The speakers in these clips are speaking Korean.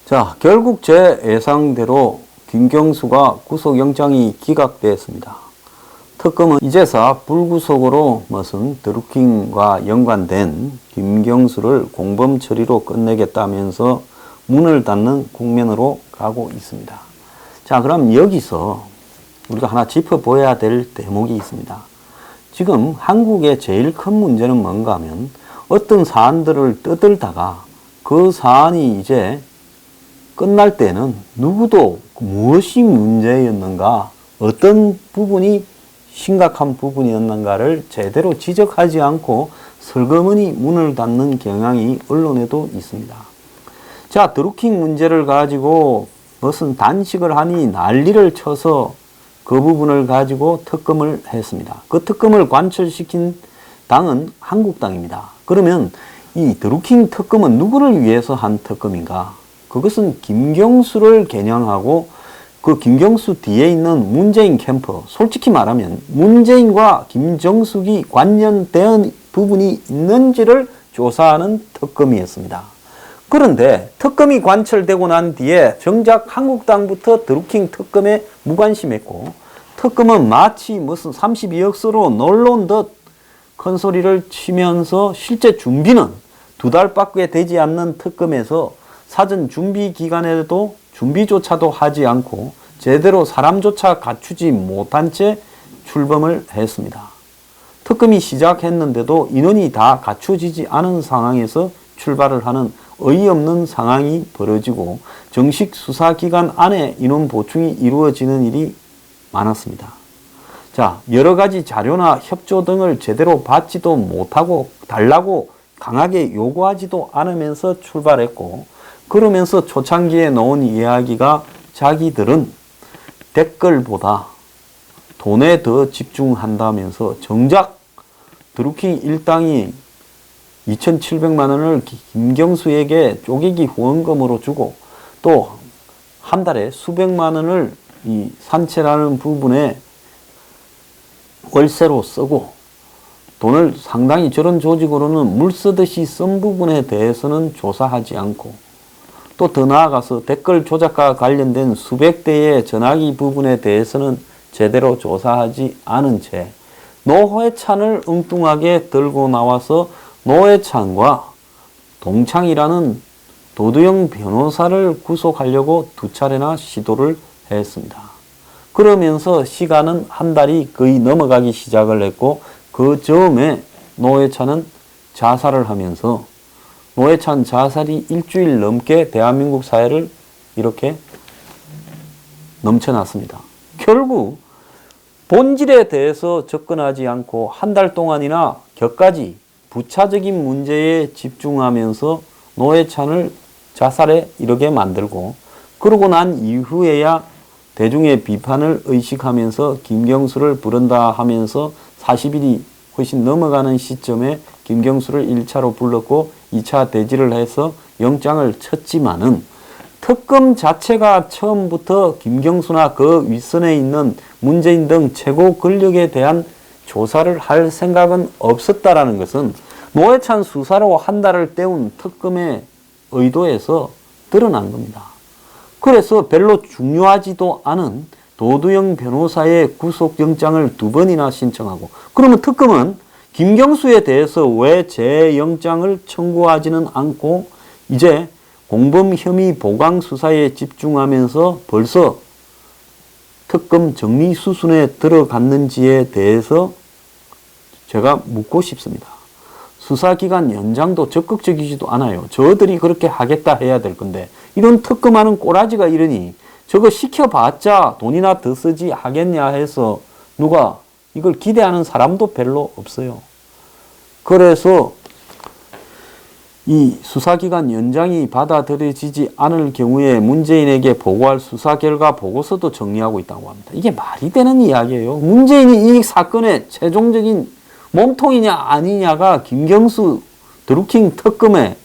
자, 결국 제 예상대로 김경수가 구속영장이 기각되었습니다. 특검은 이제서 불구속으로 무슨 드루킹과 연관된 김경수를 공범 처리로 끝내겠다면서 문을 닫는 국면으로 가고 있습니다. 자, 그럼 여기서 우리가 하나 짚어보아야 될 대목이 있습니다. 지금 한국의 제일 큰 문제는 뭔가 하면 어떤 사안들을 떠들다가 그 사안이 이제 끝날 때는 누구도 무엇이 문제였는가, 어떤 부분이 심각한 부분이었는가를 제대로 지적하지 않고 설거머니 문을 닫는 경향이 언론에도 있습니다. 자, 드루킹 문제를 가지고 무슨 단식을 하니 난리를 쳐서 그 부분을 가지고 특검을 했습니다. 그 특검을 관철시킨 당은 한국당입니다. 그러면 이 드루킹 특검은 누구를 위해서 한 특검인가? 그것은 김경수를 겨냥하고 그 김경수 뒤에 있는 문재인 캠프, 솔직히 말하면 문재인과 김정숙이 관련된 부분이 있는지를 조사하는 특검이었습니다. 그런데 특검이 관철되고 난 뒤에 정작 한국당부터 드루킹 특검에 무관심했고, 특검은 마치 무슨 32억 서로 놀러온 듯 큰 소리를 치면서 실제 준비는 2달밖에 되지 않는 특검에서 사전 준비 기간에도 준비조차도 하지 않고 제대로 사람조차 갖추지 못한 채 출범을 했습니다. 특검이 시작했는데도 인원이 다 갖추어지지 않은 상황에서 출발을 하는 어이없는 상황이 벌어지고 정식 수사기간 안에 인원 보충이 이루어지는 일이 많았습니다. 자, 여러 가지 자료나 협조 등을 제대로 받지도 못하고 달라고 강하게 요구하지도 않으면서 출발했고, 그러면서 초창기에 놓은 이야기가 자기들은 댓글보다 돈에 더 집중한다면서 정작 드루킹 일당이 2,700만 원을 김경수에게 쪼개기 후원금으로 주고 또 한 달에 수백만 원을 이 산채라는 부분에 월세로 쓰고 돈을 상당히 저런 조직으로는 물 쓰듯이 쓴 부분에 대해서는 조사하지 않고, 또 더 나아가서 댓글 조작과 관련된 수백 대의 전화기 부분에 대해서는 제대로 조사하지 않은 채 노회찬을 엉뚱하게 들고 나와서 노회찬과 동창이라는 도두영 변호사를 구속하려고 2차례나 시도를 했습니다. 그러면서 시간은 한 달이 거의 넘어가기 시작을 했고, 그 즈음에 노회찬은 자살을 하면서 노회찬 자살이 일주일 넘게 대한민국 사회를 이렇게 넘쳐났습니다. 결국 본질에 대해서 접근하지 않고 한 달 동안이나 격가지 부차적인 문제에 집중하면서 노회찬을 자살에 이르게 만들고, 그러고 난 이후에야 대중의 비판을 의식하면서 김경수를 부른다 하면서 40일이 훨씬 넘어가는 시점에 김경수를 1차로 불렀고 2차 대지를 해서 영장을 쳤지만은 특검 자체가 처음부터 김경수나 그 윗선에 있는 문재인 등 최고 권력에 대한 조사를 할 생각은 없었다라는 것은 노회찬 수사로 한 달을 때운 특검의 의도에서 드러난 겁니다. 그래서 별로 중요하지도 않은 도두영 변호사의 구속영장을 2번이나 신청하고, 그러면 특검은 김경수에 대해서 왜 재영장을 청구하지는 않고 이제 공범 혐의 보강 수사에 집중하면서 벌써 특검 정리 수순에 들어갔는지에 대해서 제가 묻고 싶습니다. 수사기간 연장도 적극적이지도 않아요. 저들이 그렇게 하겠다 해야 될 건데, 이런 특검하는 꼬라지가 이러니 저거 시켜봤자 돈이나 더 쓰지 하겠냐 해서 누가 이걸 기대하는 사람도 별로 없어요. 그래서 이 수사기간 연장이 받아들여지지 않을 경우에 문재인에게 보고할 수사 결과 보고서도 정리하고 있다고 합니다. 이게 말이 되는 이야기예요. 문재인이 이 사건의 최종적인 몸통이냐 아니냐가 김경수 드루킹 특검의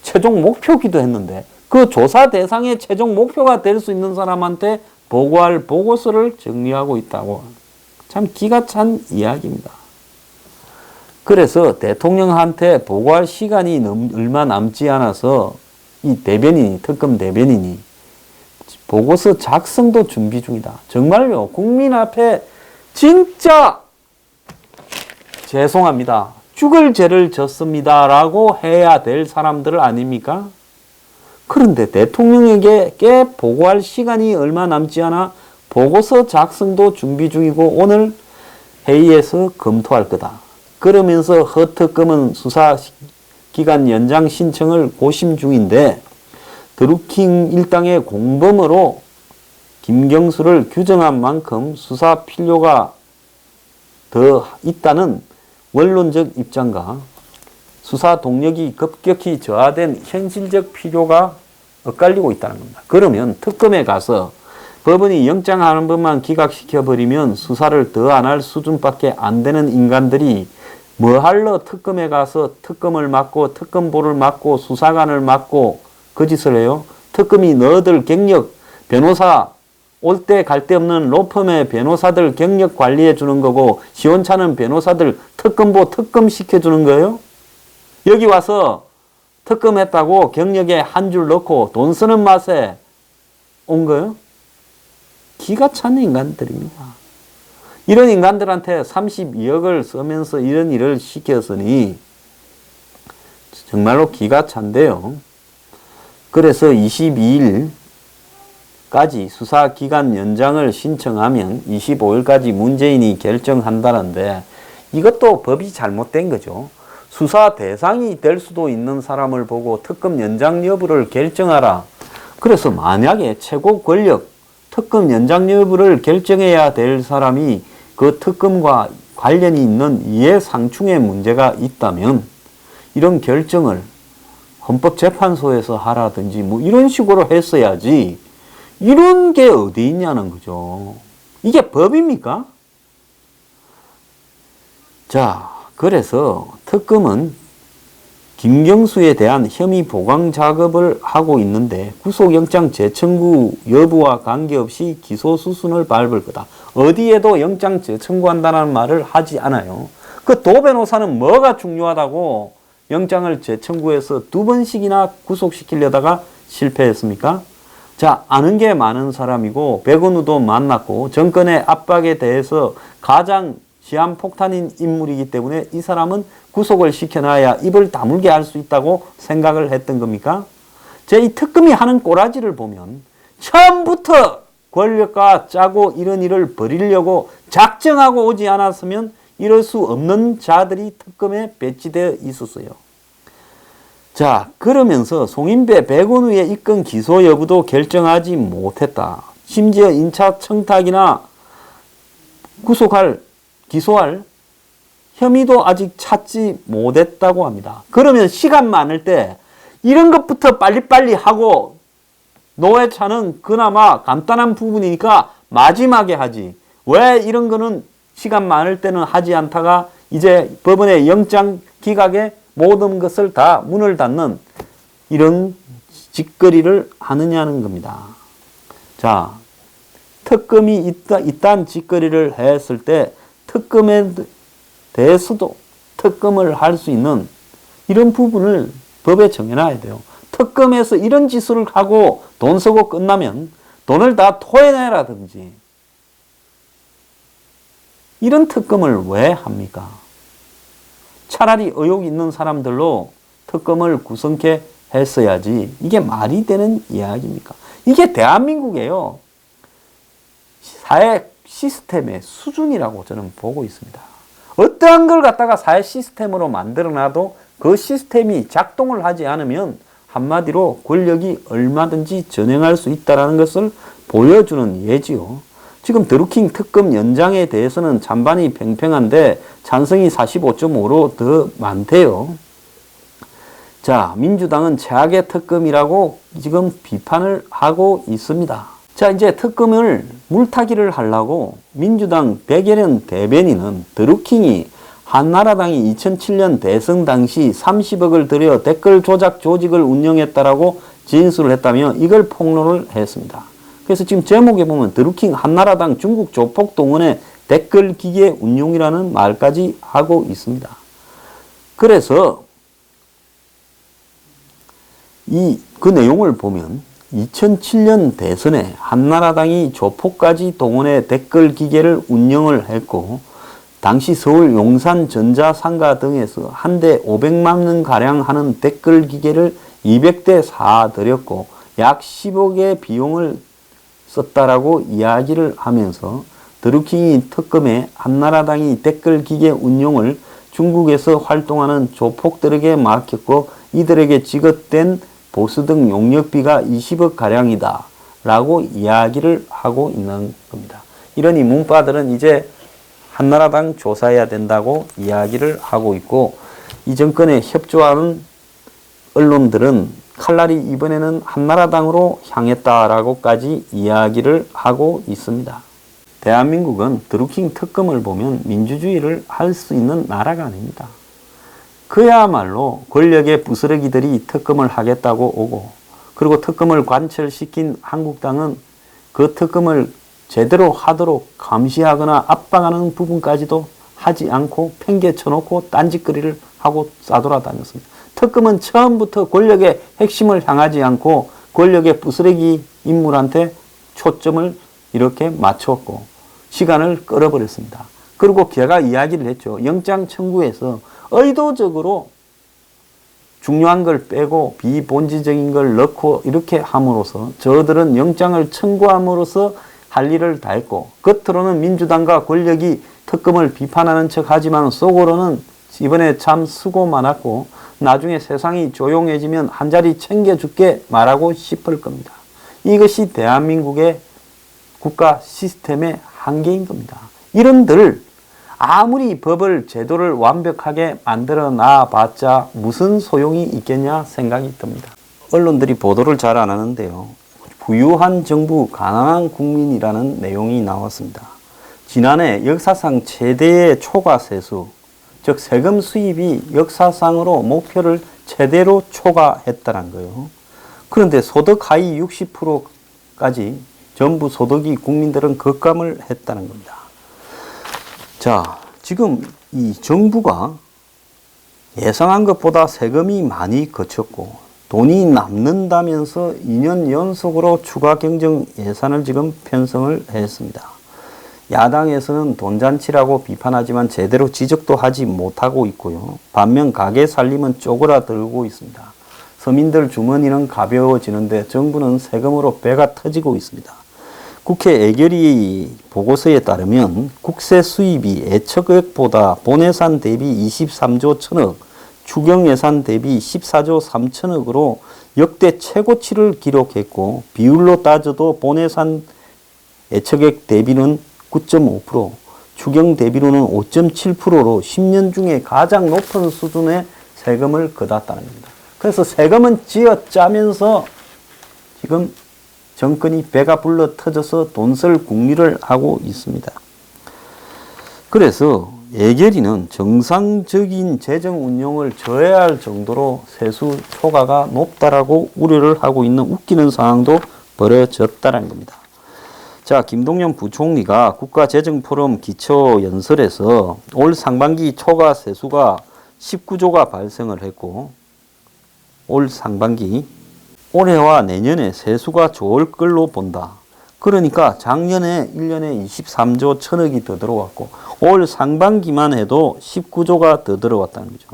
최종 목표기도 했는데, 그 조사 대상의 최종 목표가 될 수 있는 사람한테 보고할 보고서를 정리하고 있다고. 참 기가 찬 이야기입니다. 그래서 대통령한테 보고할 시간이 얼마 남지 않아서 이 대변인이, 특검 대변인이 보고서 작성도 준비 중이다. 정말요, 국민 앞에 진짜 죄송합니다, 죽을 죄를 졌습니다라고 해야 될 사람들 아닙니까? 그런데 대통령에게 보고할 시간이 얼마 남지 않아 보고서 작성도 준비 중이고 오늘 회의에서 검토할 거다. 그러면서 허특검은 수사기간 연장 신청을 고심 중인데 드루킹 일당의 공범으로 김경수를 규정한 만큼 수사 필요가 더 있다는 원론적 입장과 수사 동력이 급격히 저하된 현실적 필요가 엇갈리고 있다는 겁니다. 그러면 특검에 가서 법원이 영장 한 번만 기각시켜버리면 수사를 더 안 할 수준밖에 안 되는 인간들이 뭐 할러 특검에 가서 특검을 맡고 특검보를 맡고 수사관을 맡고 그 짓을 해요? 특검이 너희들 경력, 변호사 올 때 갈 데 없는 로펌의 변호사들 경력 관리해 주는 거고 시원찮은 변호사들 특검보 특검 시켜주는 거예요? 여기 와서 특검했다고 경력에 한 줄 넣고 돈 쓰는 맛에 온 거예요? 기가 찬 인간들입니다. 이런 인간들한테 32억을 쓰면서 이런 일을 시켰으니 정말로 기가 찬데요. 그래서 22일까지 수사기간 연장을 신청하면 25일까지 문재인이 결정한다는데 이것도 법이 잘못된 거죠. 수사 대상이 될 수도 있는 사람을 보고 특검 연장 여부를 결정하라. 그래서 만약에 최고 권력 특검 연장 여부를 결정해야 될 사람이 그 특검과 관련이 있는 이해상충의 문제가 있다면 이런 결정을 헌법재판소에서 하라든지 뭐 이런 식으로 했어야지 이런 게 어디 있냐는 거죠. 이게 법입니까? 자, 그래서 특검은 김경수에 대한 혐의 보강 작업을 하고 있는데 구속영장 재청구 여부와 관계없이 기소 수순을 밟을 거다. 어디에도 영장 재청구한다는 말을 하지 않아요. 그 도 변호사는 뭐가 중요하다고 영장을 재청구해서 2번씩이나 구속시키려다가 실패했습니까? 자, 아는 게 많은 사람이고 백운우도 만났고 정권의 압박에 대해서 가장 시한폭탄인 인물이기 때문에 이 사람은 구속을 시켜놔야 입을 다물게 할 수 있다고 생각을 했던 겁니까? 제 이 특검이 하는 꼬라지를 보면 처음부터 권력과 짜고 이런 일을 벌이려고 작정하고 오지 않았으면 이럴 수 없는 자들이 특검에 배치되어 있었어요. 자, 그러면서 송인배, 백운우의 입건 기소 여부도 결정하지 못했다. 심지어 인사청탁이나 기소할 혐의도 아직 찾지 못했다고 합니다. 그러면 시간 많을 때 이런 것부터 빨리빨리 하고 노회찬은 그나마 간단한 부분이니까 마지막에 하지. 왜 이런 거는 시간 많을 때는 하지 않다가 이제 법원의 영장 기각에 모든 것을 다 문을 닫는 이런 짓거리를 하느냐는 겁니다. 자, 특검이 이딴 짓거리를 했을 때 특검에 대해서도 특검을 할 수 있는 이런 부분을 법에 정해놔야 돼요. 특검에서 이런 짓을 하고 돈 쓰고 끝나면 돈을 다 토해내라든지 이런 특검을 왜 합니까? 차라리 의혹 있는 사람들로 특검을 구성케 했어야지 이게 말이 되는 이야기입니까? 이게 대한민국이에요. 사회 시스템의 수준이라고 저는 보고 있습니다. 어떠한 걸 갖다가 사회 시스템으로 만들어놔도 그 시스템이 작동을 하지 않으면 한마디로 권력이 얼마든지 전행할 수 있다는 것을 보여주는 예지요. 지금 드루킹 특검 연장에 대해서는 찬반이 팽팽한데 찬성이 45.5로 더 많대요. 자, 민주당은 최악의 특검이라고 지금 비판을 하고 있습니다. 자, 이제 특검을 물타기를 하려고 민주당 백예련 대변인은 드루킹이 한나라당이 2007년 대선 당시 30억을 들여 댓글 조작 조직을 운영했다라고 진술을 했다며 이걸 폭로를 했습니다. 그래서 지금 제목에 보면 드루킹 한나라당 중국 조폭 동원의 댓글 기계 운용이라는 말까지 하고 있습니다. 그래서 그 내용을 보면 2007년 대선에 한나라당이 조폭까지 동원해 댓글 기계를 운영을 했고, 당시 서울 용산 전자상가 등에서 한 대 500만 원가량 하는 댓글 기계를 200대 사들였고 약 10억의 비용을 썼다라고 이야기를 하면서 드루킹이 특검에 한나라당이 댓글 기계 운용을 중국에서 활동하는 조폭들에게 맡겼고 이들에게 지급된 보수 등 용역비가 20억 가량이다 라고 이야기를 하고 있는 겁니다. 이러니 문파들은 이제 한나라당 조사해야 된다고 이야기를 하고 있고, 이 정권에 협조하는 언론들은 칼날이 이번에는 한나라당으로 향했다라고까지 이야기를 하고 있습니다. 대한민국은 드루킹 특검을 보면 민주주의를 할 수 있는 나라가 아닙니다. 그야말로 권력의 부스러기들이 특검을 하겠다고 오고, 그리고 특검을 관철시킨 한국당은 그 특검을 제대로 하도록 감시하거나 압박하는 부분까지도 하지 않고 팽개쳐놓고 딴짓거리를 하고 싸돌아다녔습니다. 특검은 처음부터 권력의 핵심을 향하지 않고 권력의 부스러기 인물한테 초점을 이렇게 맞췄고 시간을 끌어버렸습니다. 그리고 제가 이야기를 했죠. 영장 청구에서 의도적으로 중요한 걸 빼고 비본질적인 걸 넣고 이렇게 함으로써 저들은 영장을 청구함으로써 할 일을 다 했고, 겉으로는 민주당과 권력이 특검을 비판하는 척 하지만 속으로는 이번에 참 수고 많았고 나중에 세상이 조용해지면 한 자리 챙겨줄게 말하고 싶을 겁니다. 이것이 대한민국의 국가 시스템의 한계인 겁니다. 이런들 아무리 법을 제도를 완벽하게 만들어 놔봤자 무슨 소용이 있겠냐 생각이 듭니다. 언론들이 보도를 잘 안 하는데요. 부유한 정부, 가난한 국민이라는 내용이 나왔습니다. 지난해 역사상 최대의 초과세수, 즉 세금 수입이 역사상으로 목표를 최대로 초과했다는 거예요. 그런데 소득 하위 60%까지 전부 소득이 국민들은 급감을 했다는 겁니다. 자, 지금 이 정부가 예상한 것보다 세금이 많이 거쳤고 돈이 남는다면서 2년 연속으로 추가 경정 예산을 지금 편성을 했습니다. 야당에서는 돈잔치라고 비판하지만 제대로 지적도 하지 못하고 있고요. 반면 가게 살림은 쪼그라들고 있습니다. 서민들 주머니는 가벼워지는데 정부는 세금으로 배가 터지고 있습니다. 국회 예결위 보고서에 따르면 국세 수입이 예측액보다 본예산 대비 23조 1천억, 추경예산 대비 14조 3천억으로 역대 최고치를 기록했고 비율로 따져도 본예산 예측액 대비는 9.5%, 추경 대비로는 5.7%로 10년 중에 가장 높은 수준의 세금을 걷었다는 겁니다. 그래서 세금은 쥐어짜면서 지금 정권이 배가 불러 터져서 돈 쓸 궁리를 하고 있습니다. 그래서 예결위는 정상적인 재정 운용을 저해할 정도로 세수 초과가 높다라고 우려를 하고 있는 웃기는 상황도 벌어졌다는 겁니다. 자, 김동연 부총리가 국가재정포럼 기초연설에서 올 상반기 초과 세수가 19조가 발생을 했고 올 상반기 올해와 내년에 세수가 좋을 걸로 본다. 그러니까 작년에 1년에 23조 1천억이 더 들어왔고 올 상반기만 해도 19조가 더 들어왔다는 거죠.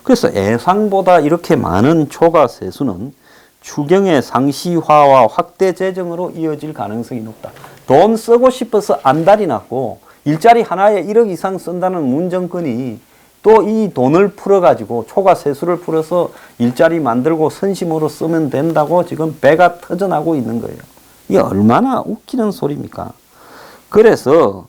그래서 예상보다 이렇게 많은 초과 세수는 추경의 상시화와 확대 재정으로 이어질 가능성이 높다. 돈 쓰고 싶어서 안달이 났고 일자리 하나에 1억 이상 쓴다는 문 정권이 또 이 돈을 풀어가지고 초과 세수를 풀어서 일자리 만들고 선심으로 쓰면 된다고 지금 배가 터져나고 있는 거예요. 이게 얼마나 웃기는 소리입니까? 그래서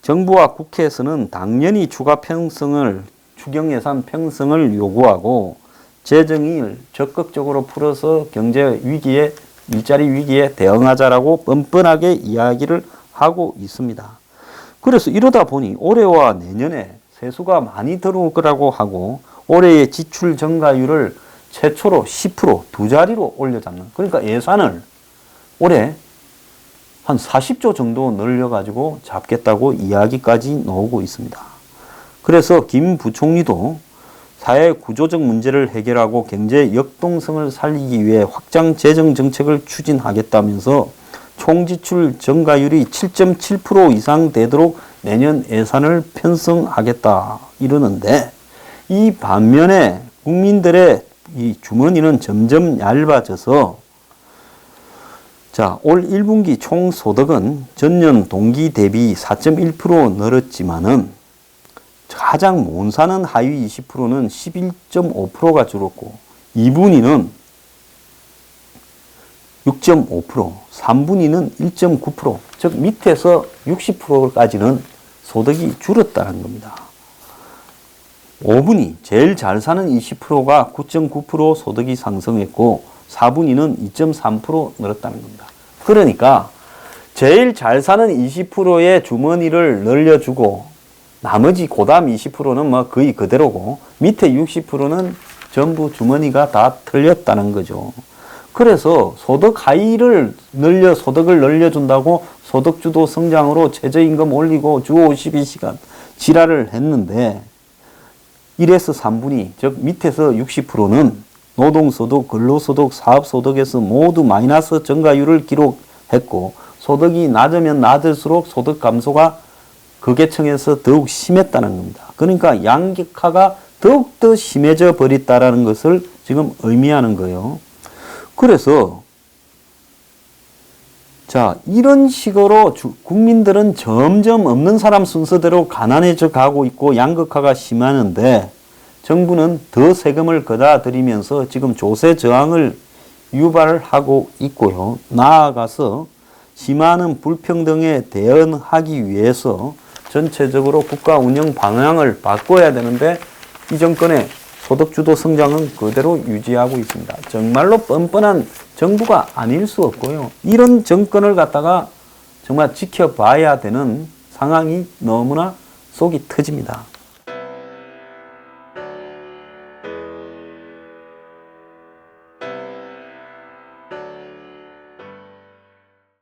정부와 국회에서는 당연히 추가 편성을, 추경예산 편성을 요구하고 재정을 적극적으로 풀어서 경제 위기에, 일자리 위기에 대응하자라고 뻔뻔하게 이야기를 하고 있습니다. 그래서 이러다 보니 올해와 내년에 세수가 많이 들어올 거라고 하고 올해의 지출 증가율을 최초로 10% 두 자리로 올려잡는, 그러니까 예산을 올해 한 40조 정도 늘려가지고 잡겠다고 이야기까지 나오고 있습니다. 그래서 김 부총리도 사회 구조적 문제를 해결하고 경제 역동성을 살리기 위해 확장 재정 정책을 추진하겠다면서 총지출 증가율이 7.7% 이상 되도록 내년 예산을 편성하겠다 이러는데, 이 반면에 국민들의 이 주머니는 점점 얇아져서 올 1분기 총소득은 전년 동기 대비 4.1% 늘었지만은 가장 못 사는 하위 20%는 11.5%가 줄었고 2분위는 6.5%, 3분위는 1.9%, 즉 밑에서 60%까지는 소득이 줄었다는 겁니다. 5분위, 제일 잘 사는 20%가 9.9% 소득이 상승했고 4분위는 2.3% 늘었다는 겁니다. 그러니까 제일 잘 사는 20%의 주머니를 늘려주고 나머지 고담 20%는 뭐 거의 그대로고 밑에 60%는 전부 주머니가 다 틀렸다는 거죠. 그래서 소득 하위를 소득을 늘려준다고 소득주도 성장으로 최저임금 올리고 주 52시간 지랄을 했는데 1에서 3분위, 즉 밑에서 60%는 노동소득, 근로소득, 사업소득에서 모두 마이너스 증가율을 기록했고 소득이 낮으면 낮을수록 소득 감소가 극계층에서 더욱 심했다는 겁니다. 그러니까 양극화가 더욱더 심해져 버렸다는 것을 지금 의미하는 거예요. 그래서 이런 식으로 국민들은 점점 없는 사람 순서대로 가난해져 가고 있고 양극화가 심하는데 정부는 더 세금을 거다 들이면서 지금 조세 저항을 유발하고 있고요. 나아가서 심화하는 불평등에 대응하기 위해서 전체적으로 국가 운영 방향을 바꿔야 되는데 이 정권의 소득주도 성장은 그대로 유지하고 있습니다. 정말로 뻔뻔한 정부가 아닐 수 없고요. 이런 정권을 갖다가 정말 지켜봐야 되는 상황이 너무나 속이 터집니다.